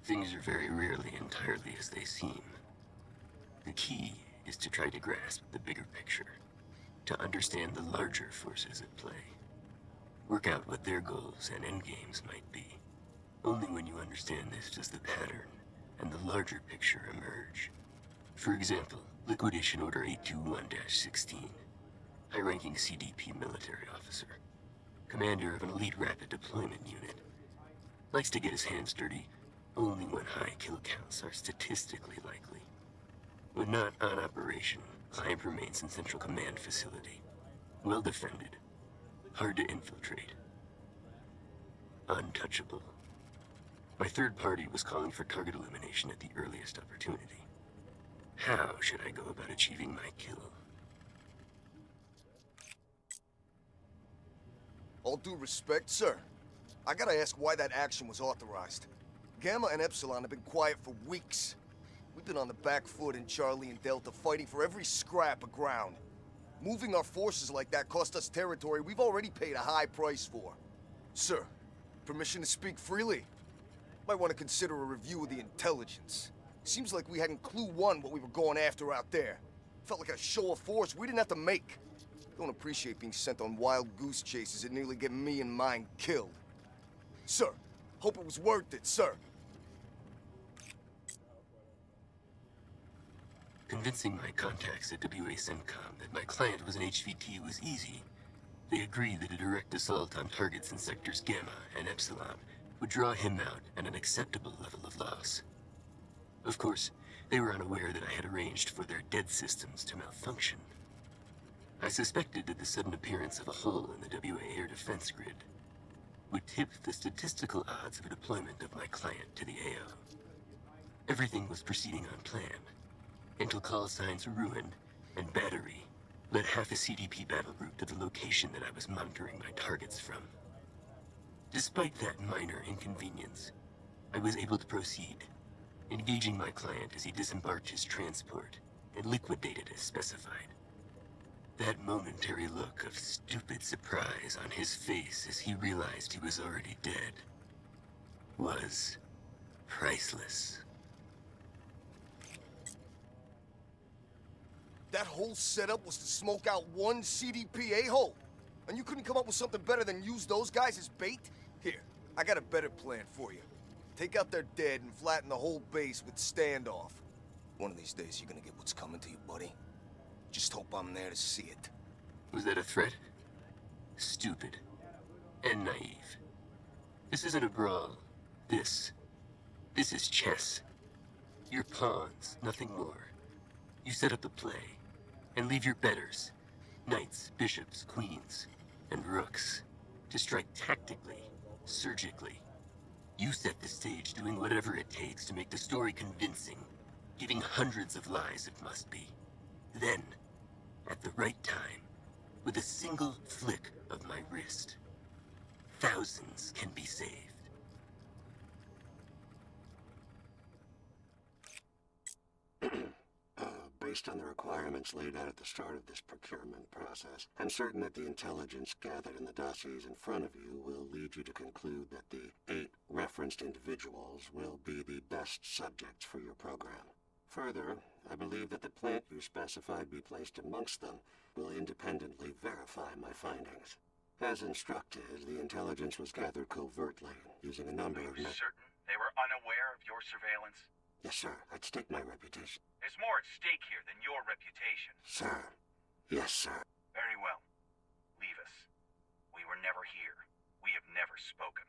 Things are very rarely entirely as they seem. The key is to try to grasp the bigger picture, to understand the larger forces at play. Work out what their goals and endgames might be. Only when you understand this does the pattern and the larger picture emerge. For example, Liquidation Order 821-16. High-ranking CDP military officer. Commander of an elite rapid deployment unit. Likes to get his hands dirty only when high kill counts are statistically likely. When not on operation, client remains in Central Command facility. Well defended. Hard to infiltrate. Untouchable. My third party was calling for target elimination at the earliest opportunity. How should I go about achieving my kill? All due respect, sir. I gotta ask why that action was authorized. Gamma and Epsilon have been quiet for weeks. We've been on the back foot in Charlie and Delta, fighting for every scrap of ground. Moving our forces like that cost us territory we've already paid a high price for. Sir, permission to speak freely? Might want to consider a review of the intelligence. Seems like we hadn't clue one what we were going after out there. Felt like a show of force we didn't have to make. Don't appreciate being sent on wild goose chases that nearly get me and mine killed. Sir, hope it was worth it, sir. Convincing my contacts at WA CENTCOM that my client was an HVT was easy. They agreed that a direct assault on targets in sectors Gamma and Epsilon would draw him out at an acceptable level of loss. Of course, they were unaware that I had arranged for their dead systems to malfunction. I suspected that the sudden appearance of a hole in the WA air defense grid would tip the statistical odds of a deployment of my client to the AO. Everything was proceeding on plan, until call signs ruined and Battery led half a CDP battle group to the location that I was monitoring my targets from. Despite that minor inconvenience, I was able to proceed, engaging my client as he disembarked his transport and liquidated as specified. That momentary look of stupid surprise on his face as he realized he was already dead was priceless. That whole setup was to smoke out one CDP a-hole. And you couldn't come up with something better than use those guys as bait? Here, I got a better plan for you. Take out their dead and flatten the whole base with standoff. One of these days you're gonna get what's coming to you, buddy. Just hope I'm there to see it. Was that a threat? Stupid. And naive. This isn't a brawl. This is chess. You're pawns, nothing more. You set up the play, and leave your betters, knights, bishops, queens, and rooks, to strike tactically, surgically. You set the stage doing whatever it takes to make the story convincing, giving hundreds of lies it must be. Then, at the right time, with a single flick of my wrist, thousands can be saved. Based on the requirements laid out at the start of this procurement process, I'm certain that the intelligence gathered in the dossiers in front of you will lead you to conclude that the 8 referenced individuals will be the best subjects for your program. Further, I believe that the plant you specified be placed amongst them will independently verify my findings. As instructed, the intelligence was gathered covertly, using a number of... Are you certain they were unaware of your surveillance? Yes, sir. I'd stake my reputation. There's more at stake here than your reputation. Sir. Yes, sir. Very well. Leave us. We were never here. We have never spoken.